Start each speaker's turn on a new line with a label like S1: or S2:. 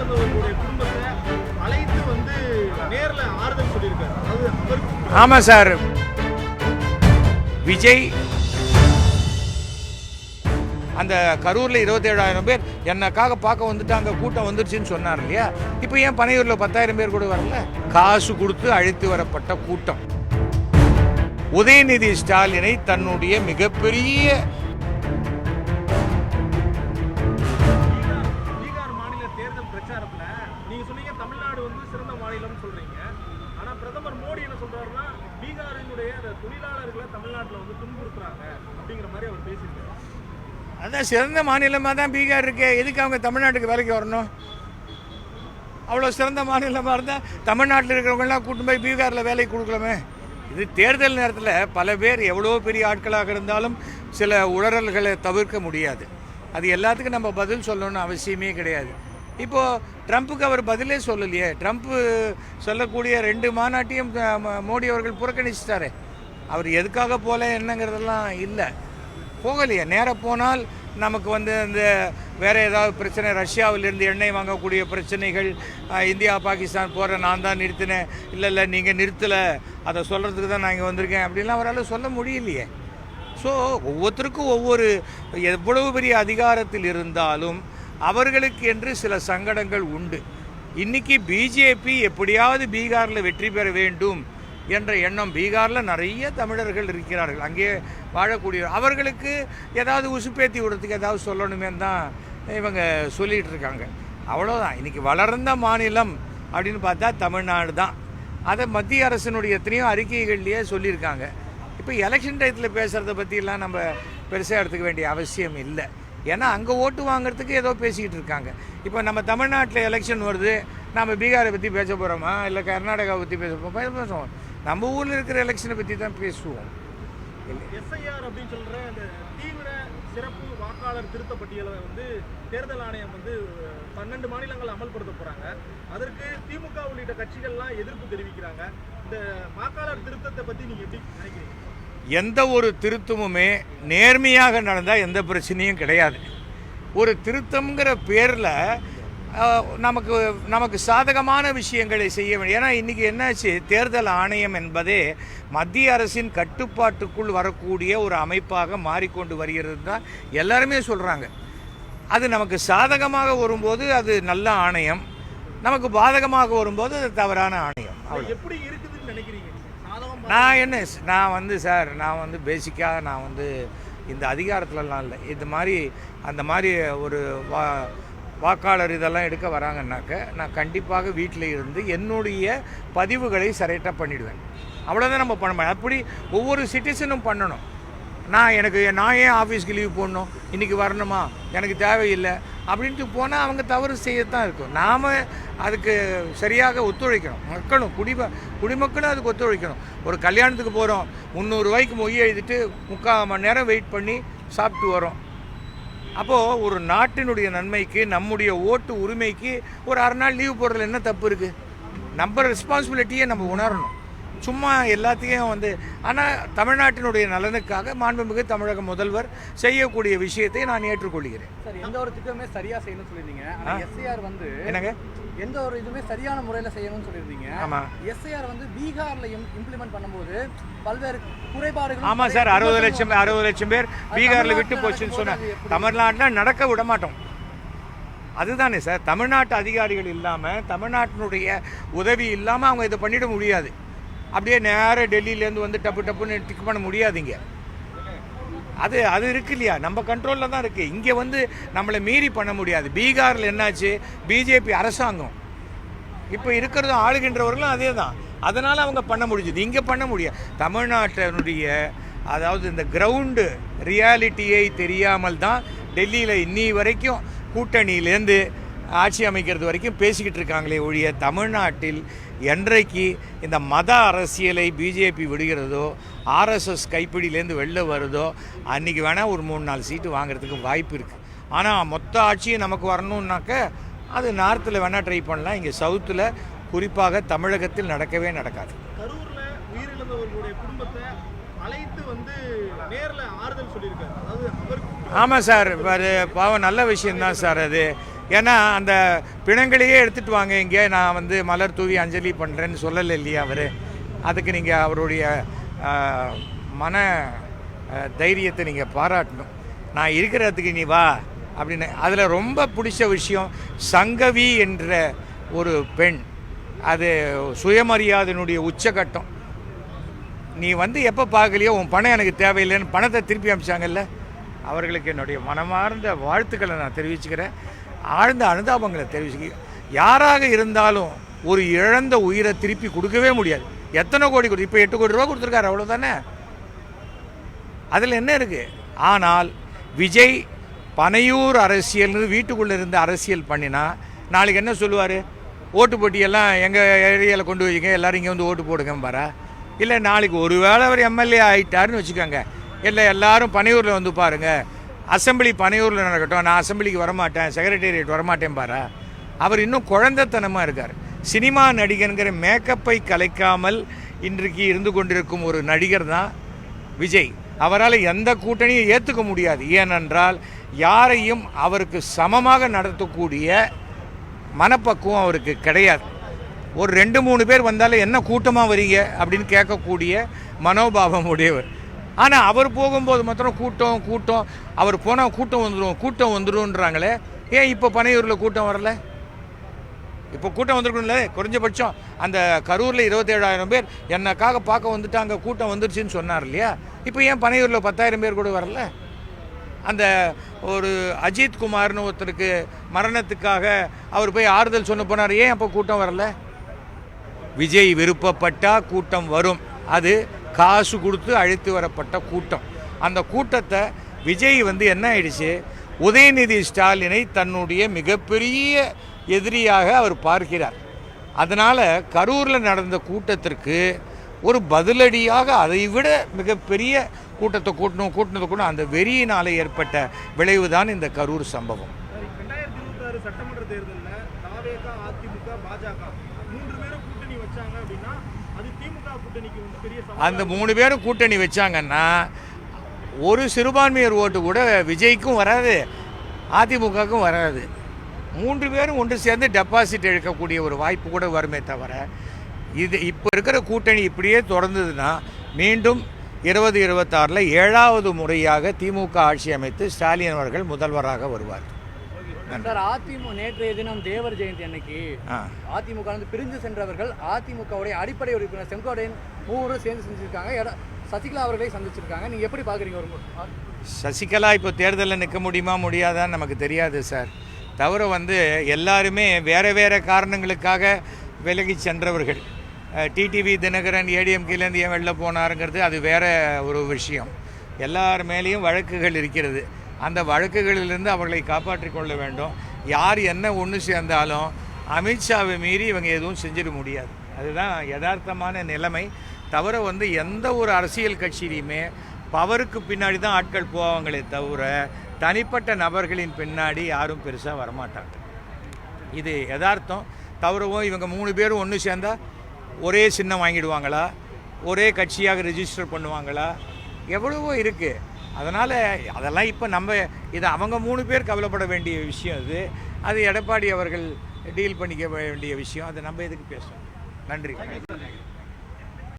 S1: உயிரிழந்தவர்களுடைய குடும்பத்தை அழைத்து வந்து நேர்ல ஆறுதல் சொல்லியிருக்காரு. அதாவது அவருக்கு
S2: ஆமாம் சார், விஜய் அந்த கரூரில் 27,000 பேர் என்னக்காக பார்க்க வந்துட்டாங்க, கூட்டம் வந்துருச்சுன்னு சொன்னார் இல்லையா? இப்போ ஏன் பனையூரில் 10,000 பேர் கூட வரல? காசு கொடுத்து அழைத்து வரப்பட்ட கூட்டம். உதயநிதி ஸ்டாலினை தன்னுடைய மிகப்பெரிய
S1: பீகார் மாநில தேர்தல் பிரச்சாரத்துல நீங்க சொன்னீங்க தமிழ்நாடு வந்து சிறந்த மாநிலம் சொல்றீங்க. ஆனா பிரதமர் மோடி என்ன சொல்றாருன்னா பீகாரினுடைய தொழிலாளர்களை தமிழ்நாட்டில் வந்து துன்புறுத்துறாங்க அப்படிங்கிற மாதிரி அவர் பேசியிருக்காரு.
S2: அதான் சிறந்த மாநிலமாக தான் பீகார் இருக்கு. எதுக்கு அவங்க தமிழ்நாட்டுக்கு வேலைக்கு வரணும்? அவ்வளோ சிறந்த மாநிலமாக இருந்தால் தமிழ்நாட்டில் இருக்கிறவங்களாம் கூட்டு போய் பீகாரில் வேலைக்கு கொடுக்கலாமே. இது தேர்தல் நேரத்தில் பல பேர் எவ்வளோ பெரிய ஆட்களாக இருந்தாலும் சில உளறல்களை தவிர்க்க முடியாது. அது எல்லாத்துக்கும் நம்ம பதில் சொல்லணும்னு அவசியமே கிடையாது. இப்போது ட்ரம்ப்புக்கு அவர் பதிலே சொல்லலையே. ட்ரம்ப்பு சொல்லக்கூடிய 2 மாநாட்டையும் மோடி அவர்கள் புறக்கணிச்சிட்டாரு. அவர் எதுக்காக போல என்னங்கிறதெல்லாம் இல்லை, போகலையே. நேராக போனால் நமக்கு வந்து இந்த வேறு ஏதாவது பிரச்சனை, ரஷ்யாவிலிருந்து எண்ணெய் வாங்கக்கூடிய பிரச்சனைகள், இந்தியா பாகிஸ்தான் போகிற நான் தான் நிறுத்தினேன், இல்லை நீங்கள் நிறுத்தலை, அதை சொல்கிறதுக்கு தான் நான் இங்கே வந்திருக்கேன் அப்படின்லாம் அவரால் சொல்ல முடியலையே. ஸோ ஒவ்வொருத்தருக்கும் ஒவ்வொரு எவ்வளவு பெரிய அதிகாரத்தில் இருந்தாலும் அவர்களுக்கு என்று சில சங்கடங்கள் உண்டு. இன்றைக்கி பிஜேபி எப்படியாவது பீகாரில் வெற்றி பெற வேண்டும் என்ற எண்ணம், பீகாரில் நிறைய தமிழர்கள் இருக்கிறார்கள், அங்கே வாழக்கூடிய அவர்களுக்கு ஏதாவது உசுப்பேத்தி விடுறதுக்கு ஏதாவது சொல்லணுமே தான் இவங்க சொல்லிகிட்டு இருக்காங்க. அவ்வளோதான். இன்றைக்கி வளர்ந்த மாநிலம் அப்படின்னு பார்த்தா தமிழ்நாடு தான். அதை மத்திய அரசினுடைய எத்தனையோ அறிக்கைகள்லேயே சொல்லியிருக்காங்க. இப்போ எலெக்ஷன் டயத்தில் பேசுகிறத பற்றிலாம் நம்ம பெருசாக எடுத்துக்க வேண்டிய அவசியம் இல்லை. ஏன்னா அங்கே ஓட்டு வாங்குறதுக்கு ஏதோ பேசிக்கிட்டு இருக்காங்க. இப்போ நம்ம தமிழ்நாட்டில் எலெக்ஷன் வருது, நம்ம பீகாரை பற்றி பேச போகிறோமா, இல்லை கர்நாடகாவை பற்றி பேசுவோம்? நம்ம ஊரில் இருக்கிற எலெக்ஷனை பற்றி தான் பேசுவோம்.
S1: எஸ்ஐஆர் அப்படின்னு சொல்கிற அந்த தீவிர சிறப்பு வாக்காளர் திருத்த பட்டியலை வந்து தேர்தல் ஆணையம் வந்து 12 மாநிலங்கள் அமல்படுத்த போகிறாங்க. அதற்கு திமுக உள்ளிட்ட கட்சிகள்லாம் எதிர்ப்பு தெரிவிக்கிறாங்க. இந்த வாக்காளர் திருத்தத்தை பற்றி நீங்கள் எப்படி நினைக்கிறீங்க?
S2: எந்த ஒரு திருத்தமுமே நேர்மையாக நடந்தால் எந்த பிரச்சனையும் கிடையாது. ஒரு திருத்தம்ங்கிற பேரில் நமக்கு சாதகமான விஷயங்களை செய்ய வேண்டும். ஏன்னா இன்றைக்கி என்னாச்சு, தேர்தல் ஆணையம் என்பதே மத்திய அரசின் கட்டுப்பாட்டுக்குள் வரக்கூடிய ஒரு அமைப்பாக மாறிக்கொண்டு வருகிறது தான் எல்லாருமே சொல்கிறாங்க. அது நமக்கு சாதகமாக வரும்போது அது நல்ல ஆணையம், நமக்கு பாதகமாக வரும்போது அது தவறான ஆணையம்.
S1: எப்படி இருக்குதுன்னு நினைக்கிறீங்க?
S2: நான் வந்து பேசிக்காக நான் வந்து இந்த அதிகாரத்துலலாம் இல்லை. இது மாதிரி அந்த மாதிரி ஒரு வாக்காளர் இதெல்லாம் எடுக்க வராங்கன்னாக்க நான் கண்டிப்பாக வீட்டில் இருந்து என்னுடைய பதிவுகளை சரைட்டாக பண்ணிவிடுவேன். அவ்வளோதான் நம்ம பண்ண முடியும். அப்படி ஒவ்வொரு சிட்டிசனும் பண்ணணும். நான் ஏன் ஆஃபீஸ்க்கு லீவ் போடணும், இன்றைக்கி வரணுமா, எனக்கு தேவையில்லை அப்படின்ட்டு போனால் அவங்க தவறு செய்யத்தான் இருக்கும். நாம் அதுக்கு சரியாக ஒத்துழைக்கணும். குடிமக்களும் அதுக்கு ஒத்துழைக்கணும். ஒரு கல்யாணத்துக்கு போகிறோம், 300 ரூபாய்க்கு மொய் எழுதிட்டு 3/4 மணி நேரம் வெயிட் பண்ணி சாப்பிட்டு வரோம். அப்போது ஒரு நாட்டினுடைய நன்மைக்கு, நம்முடைய ஓட்டு உரிமைக்கு ஒரு 1/2 நாள் லீவ் போடுறதுல என்ன தப்பு இருக்குது? நம்ம ரெஸ்பான்சிபிலிட்டியை நம்ம உணரணும். சும்மா எல்லாத்தையும் வந்து ஆனால் தமிழ்நாட்டினுடைய நலனுக்காக மாண்புமிகு தமிழக முதல்வர் செய்யக்கூடிய விஷயத்தை நான் ஏற்றுக்கொள்கிறேன்.
S3: சார், எந்த ஒரு திட்டமே சரியாக செய்யணும்னு சொல்லியிருந்தீங்க. ஆனால் எஸ்ஐஆர் வந்து
S2: என்னங்க
S3: எந்த ஒரு இதுவுமே சரியான முறையில் செய்யணும்னு சொல்லியிருந்தீங்க.
S2: ஆமாம்,
S3: எஸ்ஐஆர் வந்து பீகாரில் இம்ப்ளிமெண்ட் பண்ணும்போது பல்வேறு குறைபாடுகள்.
S2: ஆமாம் சார், 60 லட்சம் பேர் பீகாரில் விட்டு போச்சுன்னு சொன்னேன். தமிழ்நாட்டில் நடக்க விட மாட்டோம். அதுதானே சார், தமிழ்நாட்டு அதிகாரிகள் இல்லாமல், தமிழ்நாட்டினுடைய உதவி இல்லாமல் அவங்க இதை பண்ணிட முடியாது. அப்படியே நேராக டெல்லியிலேருந்து வந்து டப்புன்னு டிக் பண்ண முடியாதுங்க. அது இருக்கு இல்லையா, நம்ம கண்ட்ரோலில் தான் இருக்குது. இங்கே வந்து நம்மளை மீறி பண்ண முடியாது. பீகாரில் என்னாச்சு, பிஜேபி அரசாங்கம் இப்போ இருக்கிறது ஆளுகின்றவர்களும் அதே தான். அதனால் அவங்க பண்ண முடிஞ்சுது, இங்கே பண்ண முடியாது. தமிழ்நாட்டினுடைய அதாவது இந்த கிரவுண்டு ரியாலிட்டியை தெரியாமல் தான் டெல்லியில் இன்னி வரைக்கும் கூட்டணியிலேருந்து ஆட்சி அமைக்கிறது வரைக்கும் பேசிக்கிட்டு இருக்காங்களே ஒழிய, தமிழ்நாட்டில் என்றைக்கு இந்த மத அரசியலை பிஜேபி விடுகிறதோ, ஆர்எஸ்எஸ் கைப்பிடியிலேருந்து வெளில வருதோ, அன்றைக்கி வேணால் ஒரு 3-4 சீட்டு வாங்குறதுக்கு வாய்ப்பு இருக்குது. ஆனால் மொத்த ஆட்சியும் நமக்கு வரணுன்னாக்க அது நார்த்தில் வேணால் ட்ரை பண்ணலாம். இங்கே சவுத்தில், குறிப்பாக தமிழகத்தில் நடக்கவே நடக்காது.
S1: கரூரில் உயிரிழந்தவர்களுடைய குடும்பத்தை அழைத்து வந்து நேரில் ஆறுதல் சொல்லியிருக்காரு. அதாவது அவருக்கு
S2: ஆமாம் சார், பாவம் நல்ல விஷயந்தான் சார் அது. ஏன்னா அந்த பிணங்களையே எடுத்துகிட்டு வாங்க இங்கே, நான் வந்து மலர் தூவி அஞ்சலி பண்ணுறேன்னு சொல்லலை இல்லையா அவர். அதுக்கு நீங்கள் அவருடைய மன தைரியத்தை நீங்கள் பாராட்டணும். நான் இருக்கிறதுக்கு நீ வா அப்படின்னு. அதில் ரொம்ப பிடிச்ச விஷயம் சங்கவி என்ற ஒரு பெண், அது சுயமரியாதையினுடைய உச்சகட்டம். நீ வந்து எப்போ பார்க்கலையோ உன் பணம் எனக்கு தேவையில்லைன்னு பணத்தை திருப்பி அனுப்பிச்சாங்கல்ல, அவர்களுக்கு என்னுடைய மனமார்ந்த வாழ்த்துக்களை நான் தெரிவிச்சுக்கிறேன், ஆழ்ந்த அனுதாபங்களை தெரிவிச்சுக்கிறேன். யாராக இருந்தாலும் ஒரு இழந்த உயிரை திருப்பி கொடுக்கவே முடியாது. எத்தனை கோடி கொடு, இப்போ 8 கோடி ரூபா கொடுத்துருக்காரு, அவ்வளோதானே. அதில் என்ன இருக்குது? ஆனால் விஜய் பனையூர் அரசியல்னு வீட்டுக்குள்ளே இருந்து அரசியல் பண்ணினா நாளைக்கு என்ன சொல்லுவார்? ஓட்டு போட்டியெல்லாம் எங்கள் ஏரியாவில் கொண்டு வைங்க, எல்லோரும் இங்கே வந்து ஓட்டு போடுங்க பாரா. இல்லை நாளைக்கு ஒரு வேளை அவர் எம்எல்ஏ ஆகிட்டாருன்னு வச்சுக்கோங்க, இல்லை எல்லாரும் பனையூரில் வந்து பாருங்கள், அசம்பிளி பனையூரில் நடக்கட்டும், நான் அசம்பிளிக்கு வரமாட்டேன், செக்ரட்டேரியட் வரமாட்டேன் பாரா. அவர் இன்னும் குழந்தைத்தனமாக இருக்கார். சினிமா நடிகனுங்கிற மேக்கப்பை கலைக்காமல் இன்றைக்கு இருந்து கொண்டிருக்கும் ஒரு நடிகர் தான் விஜய். அவரால் எந்த கூட்டணியும் ஏற்றுக்க முடியாது. ஏனென்றால் யாரையும் அவருக்கு சமமாக நடத்தக்கூடிய மனப்பக்குவம் அவருக்கு கிடையாது. ஒரு 2-3 பேர் வந்தாலும் என்ன கூட்டமாக வரீங்க அப்படின்னு கேட்கக்கூடிய மனோபாவம் உடையவர். ஆனால் அவர் போகும்போது மாத்திரம் கூட்டம் கூட்டம், அவர் போனால் கூட்டம் வந்துடும்ன்றாங்களே. ஏன் இப்போ பனையூரில் கூட்டம் வரல? இப்போ கூட்டம் வந்துருக்கும்ல. குறைஞ்சபட்சம் அந்த கரூரில் 27,000 பேர் என்னக்காக பார்க்க வந்துட்டாங்க, கூட்டம் வந்துருச்சுன்னு சொன்னார் இல்லையா. இப்போ ஏன் பனையூரில் 10,000 பேர் கூட வரல? அந்த ஒரு அஜித் குமார்னு ஒருத்தருக்கு மரணத்துக்காக அவர் போய் ஆறுதல் சொன்ன போனார், ஏன் அப்போ கூட்டம் வரல? விஜய் விருப்பப்பட்டால் கூட்டம் வரும். அது காசு கொடுத்து அழைத்து வரப்பட்ட கூட்டம். அந்த கூட்டத்தை விஜய் வந்து என்ன ஆயிடுச்சு, உதயநிதி ஸ்டாலினை தன்னுடைய மிகப்பெரிய எதிரியாக அவர் பார்க்கிறார். அதனால் கரூரில் நடந்த கூட்டத்திற்கு ஒரு பதிலடியாக அதை விட மிகப்பெரிய கூட்டத்தை கூட்டணும் அந்த வெறியினால் ஏற்பட்ட விளைவு தான் இந்த கரூர் சம்பவம்.
S1: 2026 சட்டமன்ற தேர்தலில் தாவேக, அதிமுக, பாஜக 3 பேரும் கூட்டணி வச்சாங்க அப்படின்னா அது திமுக கூட்டணிக்கு வந்து பெரிய சவால்.
S2: அந்த 3 பேரும் கூட்டணி வச்சாங்கன்னா ஒரு சிறுபான்மையர் ஓட்டு கூட விஜய்க்கும் வராது, அதிமுகவுக்கும் வராது. 3 பேரும் ஒன்று சேர்ந்து டெபாசிட் இழக்கக்கூடிய ஒரு வாய்ப்பு கூட வருமே தவிர, இது இப்போ இருக்கிற கூட்டணி இப்படியே தொடர்ந்ததுன்னா மீண்டும் 2026 7வது முறையாக திமுக ஆட்சி அமைத்து ஸ்டாலின் அவர்கள் முதல்வராக வருவார்.
S3: சார், அதிமுக நேற்றைய தினம் தேவர் ஜெயந்தி அன்னைக்கு அதிமுக பிரிஞ்சு சென்றவர்கள் அதிமுகவுடைய அடிப்படை உறுப்பினர் செங்கோட்டையன் 3 சேர்ந்து செஞ்சுருக்காங்க. சசிகலா அவர்களை சந்திச்சிருக்காங்க. நீங்கள் எப்படி பார்க்குறீங்க? ஒரு
S2: சசிகலா இப்போ தேர்தலில் நிற்க முடியுமா முடியாதான்னு நமக்கு தெரியாது சார். தவிர வந்து எல்லாருமே வேறு வேறு காரணங்களுக்காக விலகி சென்றவர்கள். டிடிவி தினகரன் ஏடிஎம்கேலேருந்து ஏன் வெளில போனாருங்கிறது அது வேறு ஒரு விஷயம். எல்லார் மேலேயும் வழக்குகள் இருக்கிறது. அந்த வழக்குகளிலிருந்து அவர்களை காப்பாற்றி கொள்ள வேண்டும். யார் என்ன ஒன்று சேர்ந்தாலும் அமித்ஷாவை மீறி இவங்க எதுவும் செஞ்சிட முடியாது. அதுதான் யதார்த்தமான நிலைமை. தவிர வந்து எந்த ஒரு அரசியல் கட்சியிலையுமே பவருக்கு பின்னாடி தான் ஆட்கள் போவாங்களே தவிர தனிப்பட்ட நபர்களின் பின்னாடி யாரும் பெருசாக வரமாட்டாங்க. இது யதார்த்தம். தவிரவும் இவங்க 3 பேரும் ஒன்று சேர்ந்தால் ஒரே சின்னம் வாங்கிடுவாங்களா, ஒரே கட்சியாக ரெஜிஸ்டர் பண்ணுவாங்களா, எவ்வளவோ இருக்குது. அதனால் அதெல்லாம் இப்போ நம்ம இது அவங்க 3 பேர் கவலைப்பட வேண்டிய விஷயம். அது எடப்பாடி அவர்கள் டீல் பண்ணிக்க வேண்டிய விஷயம். அதை நம்ம எதுக்கு பேசுவோம்? நன்றி.